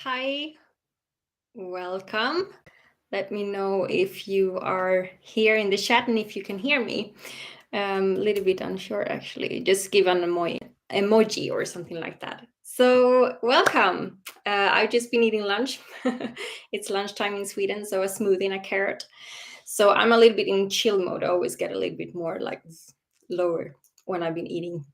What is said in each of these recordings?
Hi, welcome. Let me know if you are here in the chat and if you can hear me. A little bit unsure actually. Just give an emoji or something like that. So, welcome. I've just been eating lunch. It's lunchtime in Sweden, so a smoothie and a carrot. So, I'm a little bit in chill mode. I always get a little bit more like lower when I've been eating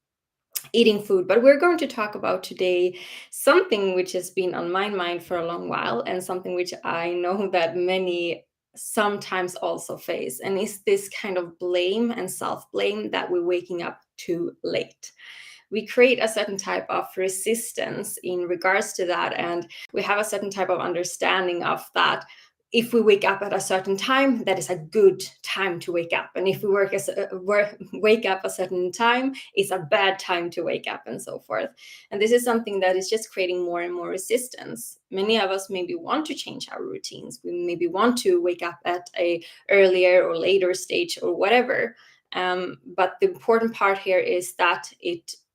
food. But we're going to talk about today something which has been on my mind for a long while, and something which I know that many sometimes also face, and is this kind of blame and self-blame that we're waking up too late. We create a certain type of resistance in regards to that, and we have a certain type of understanding of that. If we wake up at a certain time, that is a good time to wake up, and if we wake up a certain time, it's a bad time to wake up, and so forth. And this is something that is just creating more and more resistance. Many of us maybe want to change our routines. We maybe want to wake up at a earlier or later stage or whatever. But the important part here is that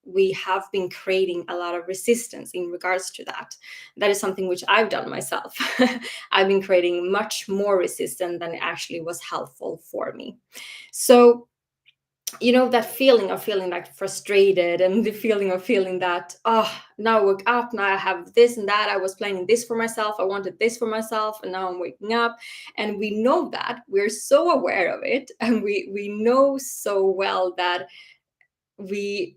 we have been creating a lot of resistance in regards to that. That is something which I've done myself. I've been creating much more resistance than it actually was helpful for me. So, that feeling of feeling like frustrated, and the feeling of feeling that, oh, now I woke up, now I have this and that, I was planning this for myself, I wanted this for myself, and now I'm waking up. And we know that, we're so aware of it, and we know so well that we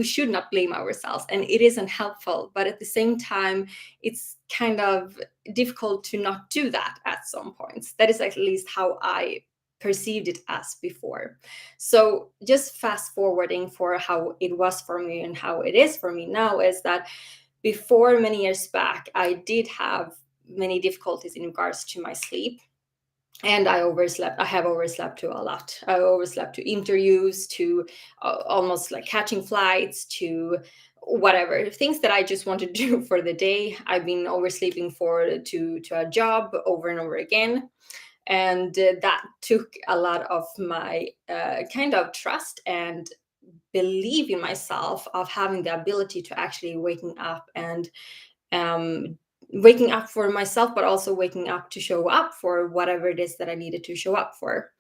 should not blame ourselves, and it isn't helpful. But at the same time, it's kind of difficult to not do that at some points. That is at least how I perceived it as before. So just fast forwarding for how it was for me and how it is for me now is that before, many years back, I did have many difficulties in regards to my sleep, and I overslept. I have overslept to a lot. I overslept to interviews, to almost like catching flights, to whatever things that I just wanted to do for the day. I've been oversleeping to a job over and over again, and that took a lot of my kind of trust and belief in myself, of having the ability to actually um, waking up for myself, but also waking up to show up for whatever it is that I needed to show up for.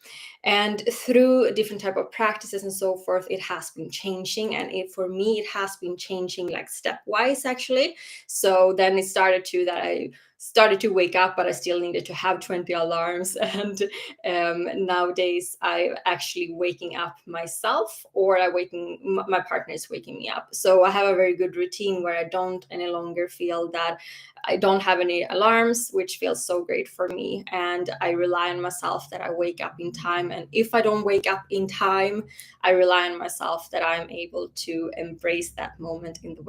And through different type of practices and so forth, it has been changing. And for me, it has been changing like stepwise, actually. So then it started to that I started to wake up, but I still needed to have 20 alarms. And nowadays, I'm actually waking up myself, or my partner is waking me up. So I have a very good routine where I don't any longer feel that I don't have any alarms, which feels so great for me. And I rely on myself that I wake up in time. And if I don't wake up in time, I rely on myself that I'm able to embrace that moment in the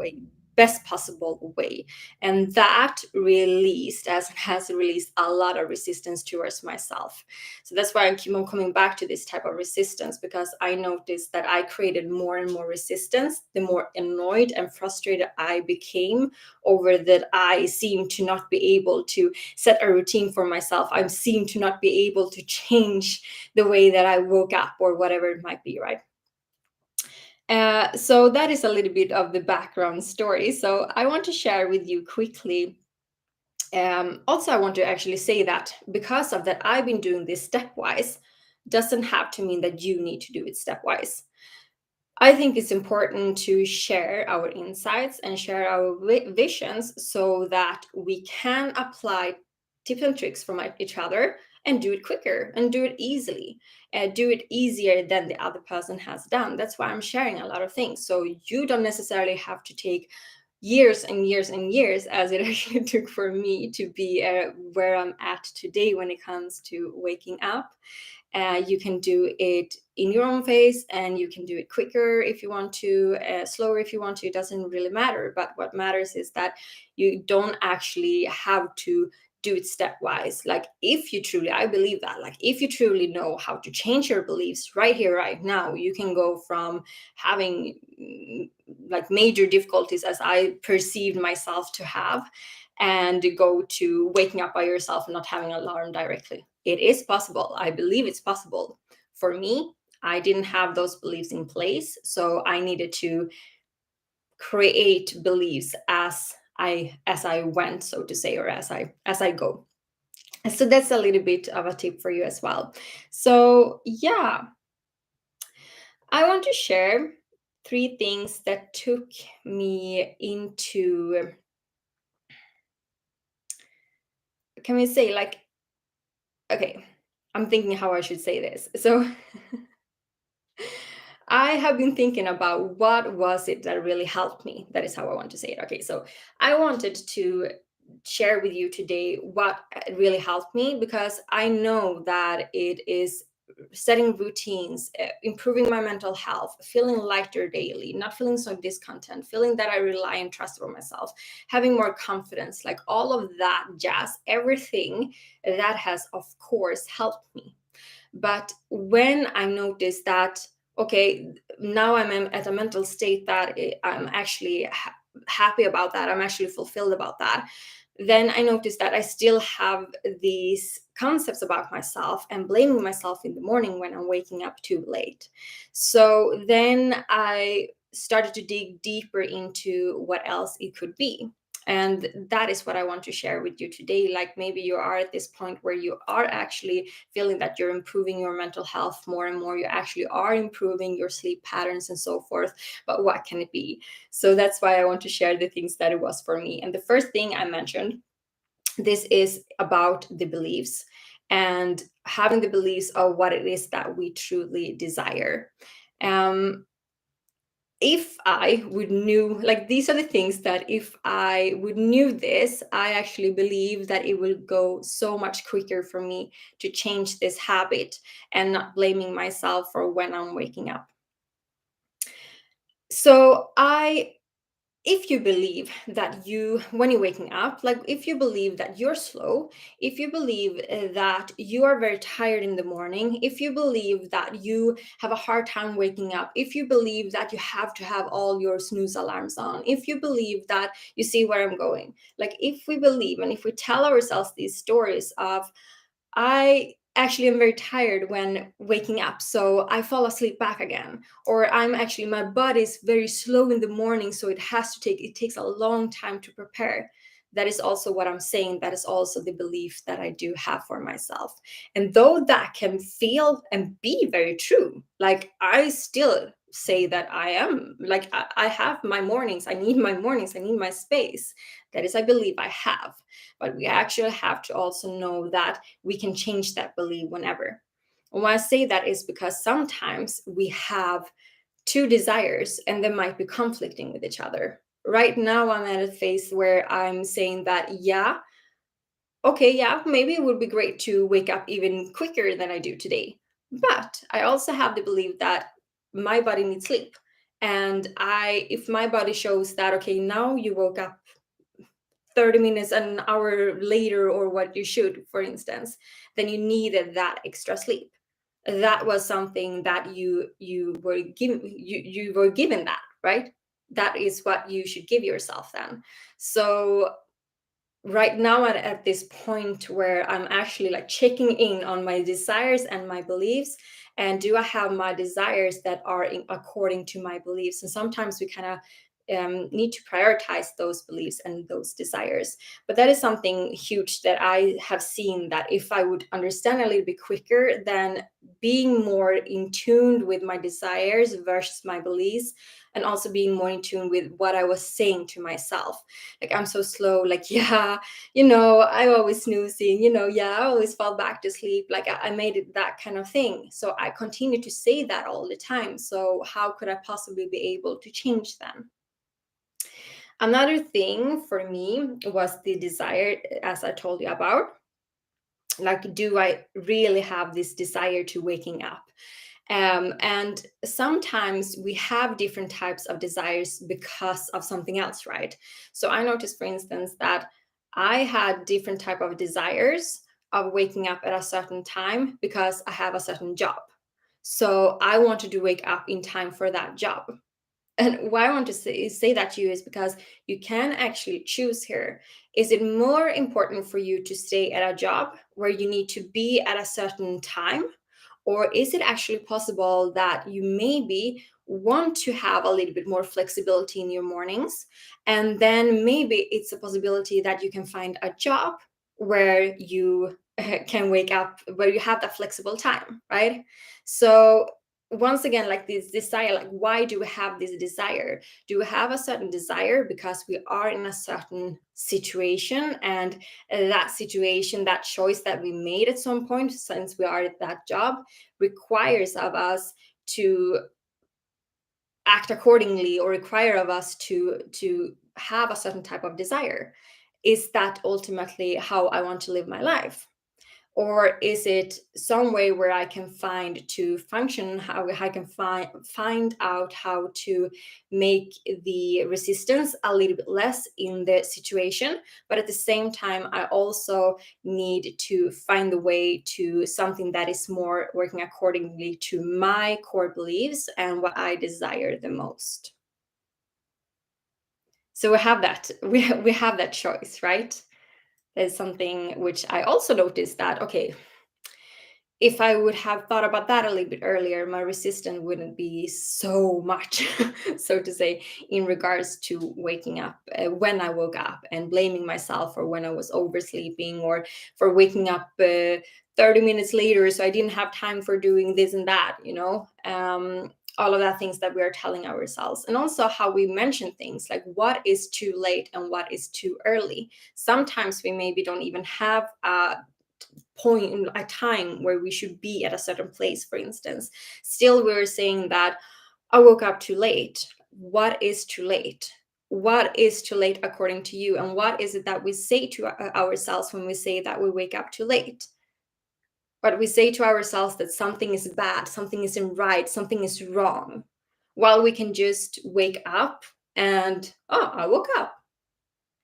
best possible way. And that has released a lot of resistance towards myself. So that's why I keep on coming back to this type of resistance, because I noticed that I created more and more resistance the more annoyed and frustrated I became over that I seem to not be able to set a routine for myself. I seem to not be able to change the way that I woke up, or whatever it might be, right? So that is a little bit of the background story. So I want to share with you quickly. Also, I want to actually say that because of that, I've been doing this stepwise, doesn't have to mean that you need to do it stepwise. I think it's important to share our insights and share our visions, so that we can apply tips and tricks from each other and do it quicker and do it easily, do it easier than the other person has done. That's why I'm sharing a lot of things. So you don't necessarily have to take years and years and years, as it actually took for me to be where I'm at today when it comes to waking up. You can do it in your own pace, and you can do it quicker if you want to, slower if you want to. It doesn't really matter. But what matters is that you don't actually have to do it stepwise. Like, if you truly, I believe that, like, if you truly know how to change your beliefs right here, right now, you can go from having like major difficulties, as I perceived myself to have, and go to waking up by yourself and not having an alarm directly. It is possible. I believe it's possible. For me, I didn't have those beliefs in place, so I needed to create beliefs as as I went, so to say, or as I go. So that's a little bit of a tip for you as well. So yeah, I want to share 3 things that took me into, can we say, like, okay, I'm thinking how I should say this. So I have been thinking about what was it that really helped me. That is how I want to say it. Okay, so I wanted to share with you today what really helped me, because I know that it is setting routines, improving my mental health, feeling lighter daily, not feeling so discontent, feeling that I rely and trust on myself, having more confidence, like all of that jazz, everything that has, of course, helped me. But when I noticed that, okay, now I'm at a mental state that I'm actually happy about that, I'm actually fulfilled about that, then I noticed that I still have these concepts about myself and blaming myself in the morning when I'm waking up too late. So then I started to dig deeper into what else it could be. And that is what I want to share with you today. Like, maybe you are at this point where you are actually feeling that you're improving your mental health more and more. You actually are improving your sleep patterns and so forth. But what can it be? So that's why I want to share the things that it was for me. And the first thing I mentioned, this is about the beliefs and having the beliefs of what it is that we truly desire. Um, if I would knew, like, these are the things that if I would knew this, I actually believe that it will go so much quicker for me to change this habit and not blaming myself for when I'm waking up. So if you believe that when you're waking up, like, if you believe that you're slow, if you believe that you are very tired in the morning, if you believe that you have a hard time waking up, if you believe that you have to have all your snooze alarms on, if you believe that, you see where I'm going, like, if we believe and if we tell ourselves these stories of, I actually am very tired when waking up, so I fall asleep back again. Or my body is very slow in the morning, so it takes a long time to prepare. That is also what I'm saying. That is also the belief that I do have for myself. And though that can feel and be very true, like, I still say that I am, like, I have my mornings. I need my mornings. I need my space. That is, I believe I have. But we actually have to also know that we can change that belief whenever. And why I say that is because sometimes we have two desires and they might be conflicting with each other. Right now, I'm at a phase where I'm saying that, yeah, okay, yeah, maybe it would be great to wake up even quicker than I do today. But I also have the belief that my body needs sleep. And if my body shows that, okay, now you woke up 30 minutes, an hour later, or what you should, for instance, then you needed that extra sleep. That was something that you were given, you were given that, right? That is what you should give yourself then. So right now, at this point where I'm actually, like, checking in on my desires and my beliefs, and do I have my desires that are according to my beliefs? And sometimes we kind of need to prioritize those beliefs and those desires. But that is something huge that I have seen, that if I would understand a little bit quicker, then being more in tune with my desires versus my beliefs, and also being more in tune with what I was saying to myself. Like, I'm so slow, like, yeah, I'm always snoozing, yeah, I always fall back to sleep. Like, I made it that kind of thing. So I continue to say that all the time. So how could I possibly be able to change them? Another thing for me was the desire, as I told you about. Like, do I really have this desire to waking up? And sometimes we have different types of desires because of something else, right? So I noticed, for instance, that I had different type of desires of waking up at a certain time because I have a certain job. So I wanted to wake up in time for that job. And why I want to say that to you is because you can actually choose here. Is it more important for you to stay at a job where you need to be at a certain time? Or is it actually possible that you maybe want to have a little bit more flexibility in your mornings. And then maybe it's a possibility that you can find a job where you can wake up, where you have that flexible time, right? So once again, like this desire, like why do we have this desire? Do we have a certain desire because we are in a certain situation, and that situation, that choice that we made at some point since we are at that job, requires of us to act accordingly, or require of us to have a certain type of desire? Is that ultimately how I want to live my life? Or is it some way where I can find to function, how I can find out how to make the resistance a little bit less in the situation, but at the same time I also need to find the way to something that is more working accordingly to my core beliefs and what I desire the most. So we have that, we have that choice, right? There's something which I also noticed that, okay, if I would have thought about that a little bit earlier, my resistance wouldn't be so much, so to say, in regards to waking up when I woke up, and blaming myself for when I was oversleeping, or for waking up 30 minutes later, so I didn't have time for doing this and that, all of that things that we are telling ourselves. And also how we mention things like what is too late and what is too early. Sometimes we maybe don't even have a point in a time where we should be at a certain place, for instance. Still, we're saying that I woke up too late. What is too late? What is too late according to you? And what is it that we say to ourselves when we say that we wake up too late? But we say to ourselves that something is bad, something isn't right, something is wrong, while we can just wake up and, oh, I woke up.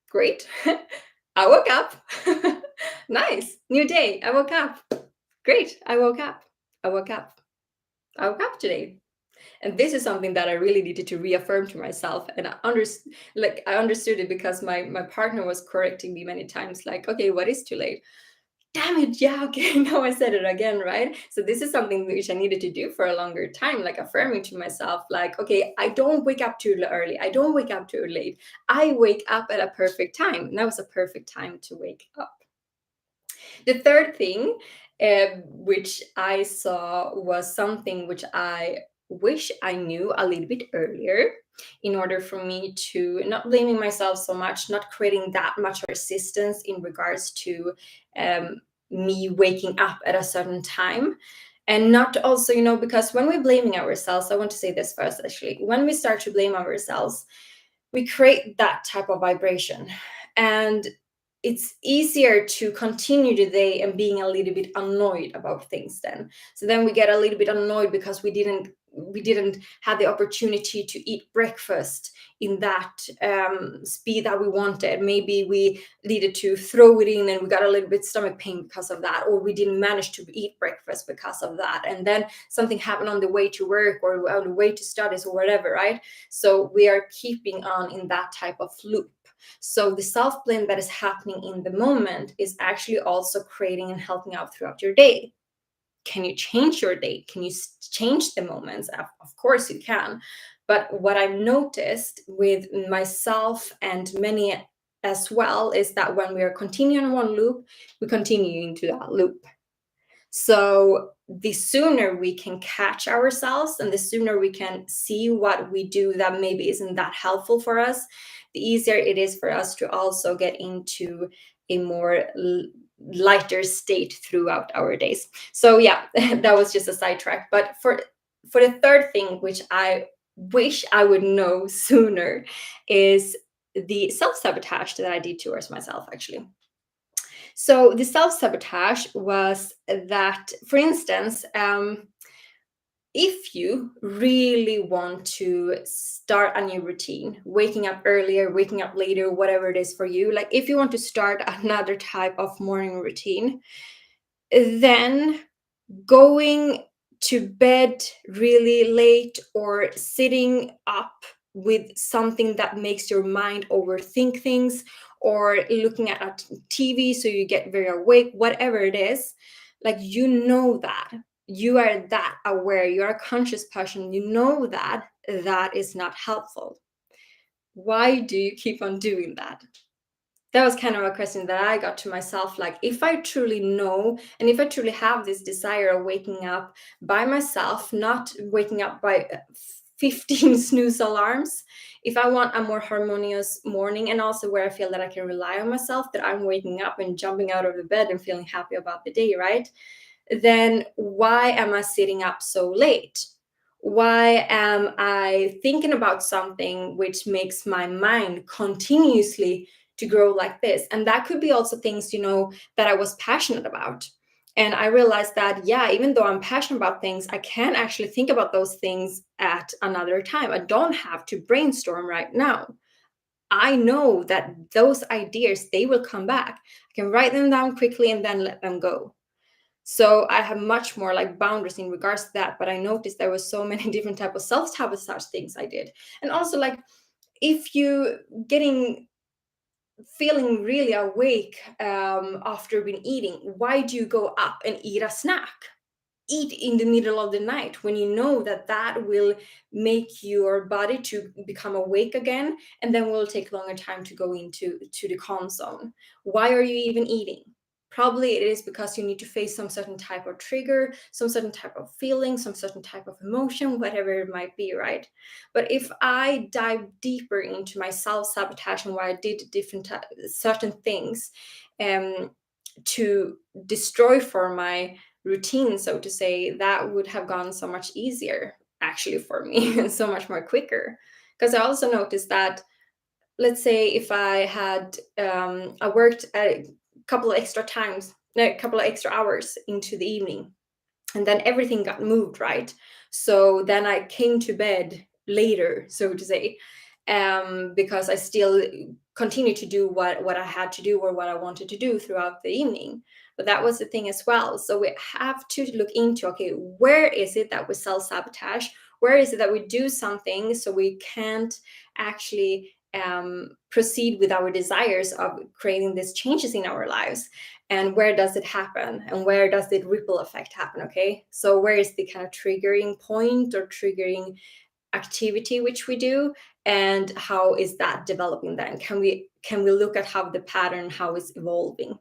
Great. I woke up. Nice. New day. I woke up. Great. I woke up. I woke up. I woke up today. And this is something that I really needed to reaffirm to myself. And I understood it because my partner was correcting me many times, like, okay, what is too late? Damn it, yeah, okay, now I said it again, right? So this is something which I needed to do for a longer time, like affirming to myself, like, okay, I don't wake up too early, I don't wake up too late, I wake up at a perfect time. And that was a perfect time to wake up. The third thing, which I saw, was something which I wish I knew a little bit earlier, in order for me to not blaming myself so much, not creating that much resistance in regards to me waking up at a certain time. And not also, because when we're blaming ourselves, I want to say this first actually, when we start to blame ourselves, we create that type of vibration. And it's easier to continue the day and being a little bit annoyed about things then. So then we get a little bit annoyed because we didn't have the opportunity to eat breakfast in that speed that we wanted. Maybe we needed to throw it in and we got a little bit stomach pain because of that, or we didn't manage to eat breakfast because of that, and then something happened on the way to work or on the way to studies or whatever, right? So we are keeping on in that type of loop. So the self-blame that is happening in the moment is actually also creating and helping out throughout your day. Can you change your day? Can you change the moments? Of course you can. But what I've noticed with myself and many as well is that when we are continuing one loop, we continue into that loop. So the sooner we can catch ourselves and the sooner we can see what we do that maybe isn't that helpful for us, the easier it is for us to also get into a more lighter state throughout our days. So yeah, that was just a sidetrack. But for the third thing, which I wish I would know sooner, is the self-sabotage that I did towards myself, actually. So the self-sabotage was that, for instance, if you really want to start a new routine, waking up earlier, waking up later, whatever it is for you, like if you want to start another type of morning routine, then going to bed really late or sitting up with something that makes your mind overthink things, or looking at a TV so you get very awake, whatever it is, like that you are that aware, you're a conscious person, you know that that is not helpful. Why do you keep on doing that? That was kind of a question that I got to myself. Like, if I truly know, and if I truly have this desire of waking up by myself, not waking up by 15 snooze alarms, if I want a more harmonious morning, and also where I feel that I can rely on myself, that I'm waking up and jumping out of the bed and feeling happy about the day, right? Then why am I sitting up so late? Why am I thinking about something which makes my mind continuously to grow like this? And that could be also things, that I was passionate about. And I realized that, yeah, even though I'm passionate about things, I can actually think about those things at another time. I don't have to brainstorm right now. I know that those ideas, they will come back. I can write them down quickly and then let them go. So I have much more like boundaries in regards to that. But I noticed there was so many different type of self-sabotage things I did. And also, like, if you feeling really awake after been eating, why do you go up and eat a snack? Eat in the middle of the night when you know that that will make your body to become awake again, and then will take longer time to go into the calm zone. Why are you even eating? Probably it is because you need to face some certain type of trigger, some certain type of feeling, some certain type of emotion, whatever it might be, right? But if I dive deeper into my self-sabotage and why I did different certain things to destroy for my routine, so to say, that would have gone so much easier actually for me and so much more quicker. Because I also noticed that, let's say if I had I worked a couple of extra times, no, a couple of extra hours into the evening, and then everything got moved, right? So then I came to bed later, so to say, because I still continued to do what I had to do or what I wanted to do throughout the evening. But that was the thing as well. So we have to look into, okay, where is it that we self-sabotage? Where is it that we do something so we can't actually proceed with our desires of creating these changes in our lives? And where does it happen, and where does the ripple effect happen? Okay, so where is the kind of triggering point or triggering activity which we do, and how is that developing? Then can we look at how the pattern, how it's evolving?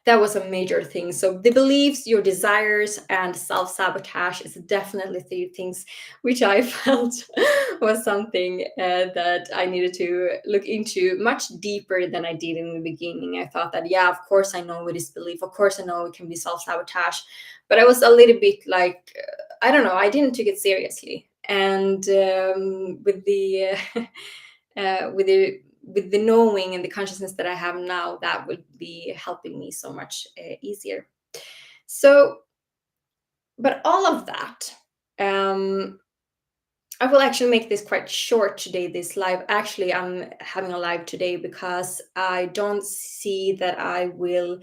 That was a major thing. So the beliefs, your desires, and self-sabotage is definitely three things which I felt was something that I needed to look into much deeper than I did in the beginning. I thought that, yeah, of course I know it is belief. Of course I know it can be self-sabotage. But I was a little bit like, I don't know, I didn't take it seriously. And with the with the knowing and the consciousness that I have now, that would be helping me so much easier. So, but all of that, I will actually make this quite short today, this live. Actually, I'm having a live today because I don't see that I will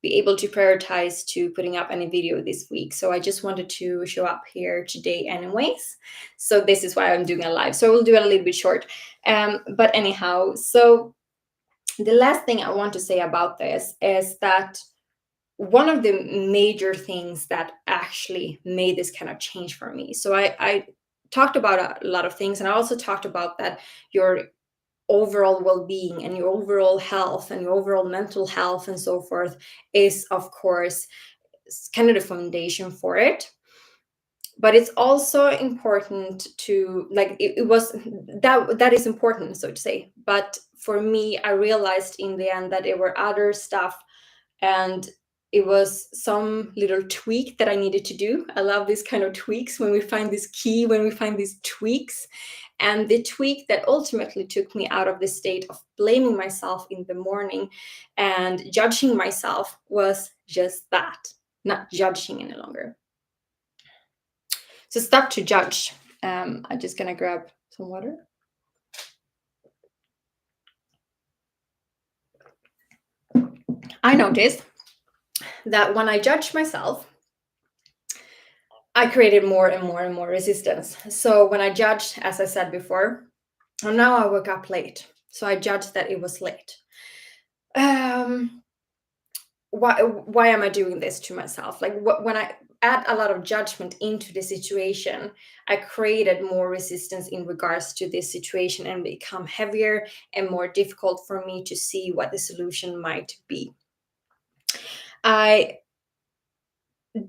be able to prioritize to putting up any video this week. So I just wanted to show up here today anyways. So this is why I'm doing a live. So we'll do it a little bit short. But anyhow, so the last thing I want to say about this is that one of the major things that actually made this kind of change for me. So I talked about a lot of things, and I also talked about that your overall well-being and your overall health and your overall mental health and so forth is, of course, kind of the foundation for it. But it's also important to, like, it was that is important, so to say. But for me, I realized in the end that there were other stuff, and it was some little tweak that I needed to do. I love these kind of tweaks, when we find this key, when we find these tweaks. And the tweak that ultimately took me out of the state of blaming myself in the morning and judging myself was just that, not judging any longer. So stop to judge. I'm just gonna grab some water. I noticed that when I judged myself, I created more and more and more resistance. So when I judged, as I said before, and now I woke up late. So I judged that it was late. Why am I doing this to myself? Like, when add a lot of judgment into the situation, I created more resistance in regards to this situation and become heavier and more difficult for me to see what the solution might be. I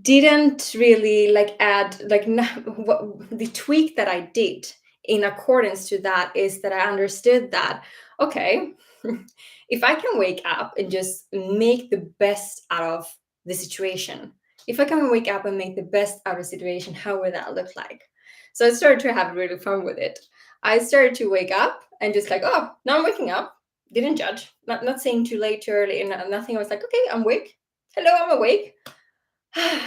didn't really add the tweak that I did in accordance to that is that I understood that, okay, if I can wake up and just make the best out of the situation, if I can wake up and make the best out of the situation, how would that look like? So I started to have really fun with it. I started to wake up and just oh, now I'm waking up. Didn't judge, not saying too late, too early, and nothing. I was like, okay, I'm awake. Hello, I'm awake. Okay.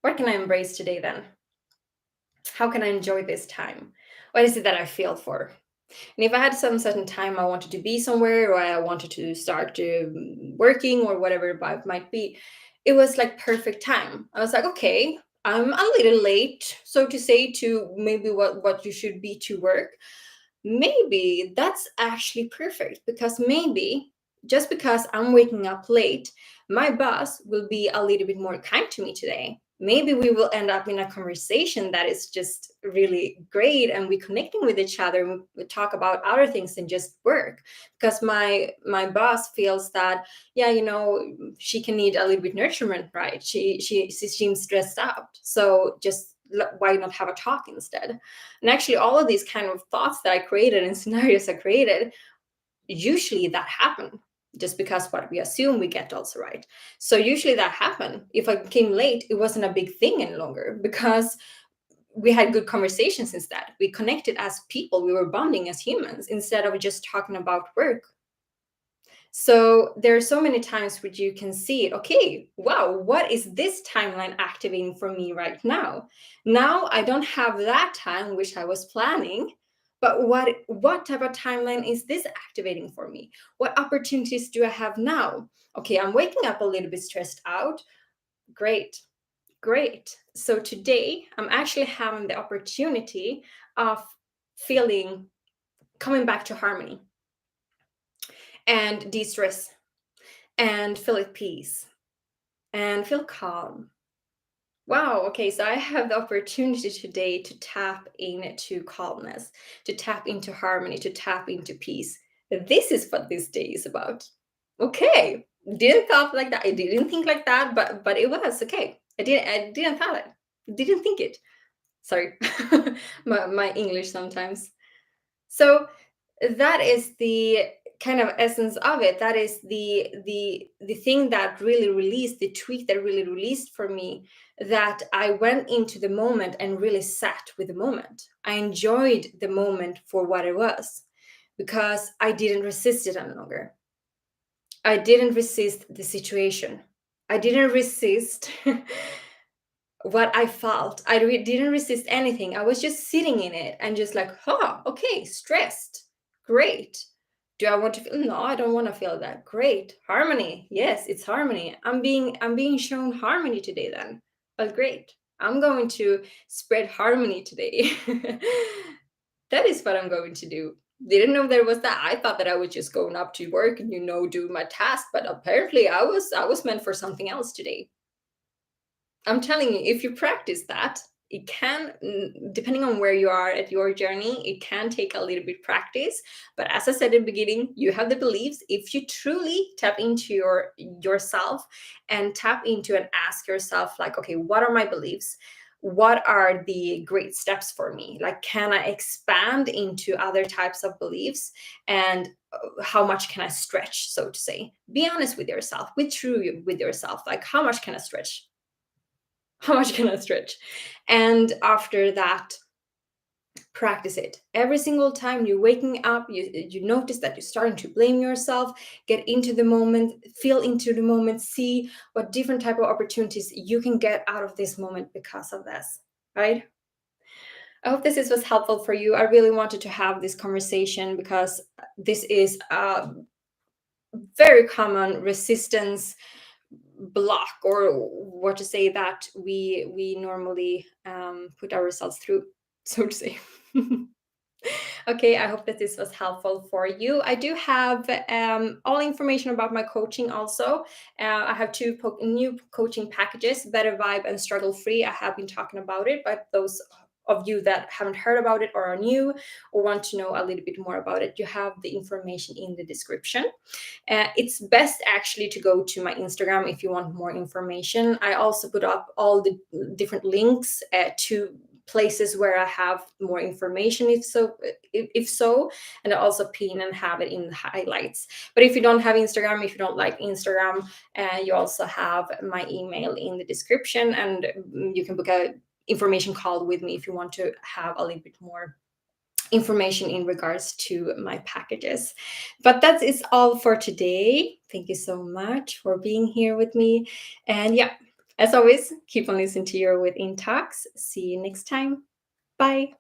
What can I embrace today then? How can I enjoy this time? What is it that I feel for? And if I had some certain time I wanted to be somewhere, or I wanted to start working, or whatever it might be, it was perfect time. I was like, okay, I'm a little late, so to say, to maybe what you should be to work. Maybe that's actually perfect, because maybe just because I'm waking up late, my boss will be a little bit more kind to me today. Maybe we will end up in a conversation that is just really great, and we're connecting with each other, and we talk about other things than just work, because my boss feels that, yeah, she can need a little bit nurturement, right? She seems stressed out, so just why not have a talk instead? And actually, all of these kind of thoughts that I created and scenarios I created, usually that happen just because what we assume we get also right. So usually that happened. If I came late, it wasn't a big thing any longer, because we had good conversations instead. We connected as people, we were bonding as humans instead of just talking about work. So there are so many times where you can see it. Okay, wow, what is this timeline activating for me right now? Now I don't have that time which I was planning, but what type of timeline is this activating for me? What opportunities do I have now? Okay, I'm waking up a little bit stressed out. Great, great. So today I'm actually having the opportunity of feeling, coming back to harmony and de-stress and feel at peace and feel calm. Wow, okay, so I have the opportunity today to tap into calmness, to tap into harmony, to tap into peace. This is what this day is about. Okay, didn't thought like that. I didn't think like that, but it was okay. I didn't thought it. Didn't think it. Sorry, my English sometimes. So that is the kind of essence of it. That is the thing that really released, the tweak that really released for me, that I went into the moment and really sat with the moment. I enjoyed the moment for what it was, because I didn't resist it any longer. I didn't resist the situation. I didn't resist what I felt. I didn't resist anything. I was just sitting in it and just okay, stressed. Great. Do I want to feel? No, I don't want to feel that. Great. Harmony. Yes, it's harmony. I'm being shown harmony today then. But great. I'm going to spread harmony today. That is what I'm going to do. Didn't know there was that. I thought that I was just going up to work and do my task, but apparently I was meant for something else today. I'm telling you, if you practice that, it can, depending on where you are at your journey, it can take a little bit practice. But as I said in the beginning, you have the beliefs. If you truly tap into yourself and tap into and ask yourself, okay, what are my beliefs? What are the great steps for me? Can I expand into other types of beliefs? And how much can I stretch, so to say? Be honest with yourself, be true with yourself. How much can I stretch? How much can I stretch? And after that, practice it. Every single time you're waking up, you notice that you're starting to blame yourself. Get into the moment, feel into the moment, see what different type of opportunities you can get out of this moment because of this, right? I hope this was helpful for you. I really wanted to have this conversation because this is a very common resistance block, or what to say, that we normally put ourselves through, so to say. Okay, I hope that this was helpful for you. I do have all information about my coaching also. I have two new coaching packages, Better Vibe and Struggle Free. I have been talking about it, but those of you that haven't heard about it or are new or want to know a little bit more about it, you have the information in the description. It's best actually to go to my Instagram if you want more information. I also put up all the different links to places where I have more information if so, and I also pin and have it in the highlights. But if you don't have Instagram, if you don't like Instagram, you also have my email in the description, and you can book a information call with me if you want to have a little bit more information in regards to my packages. But that is all for today. Thank you so much for being here with me. And yeah, as always, keep on listening to your Within Talks. See you next time. Bye.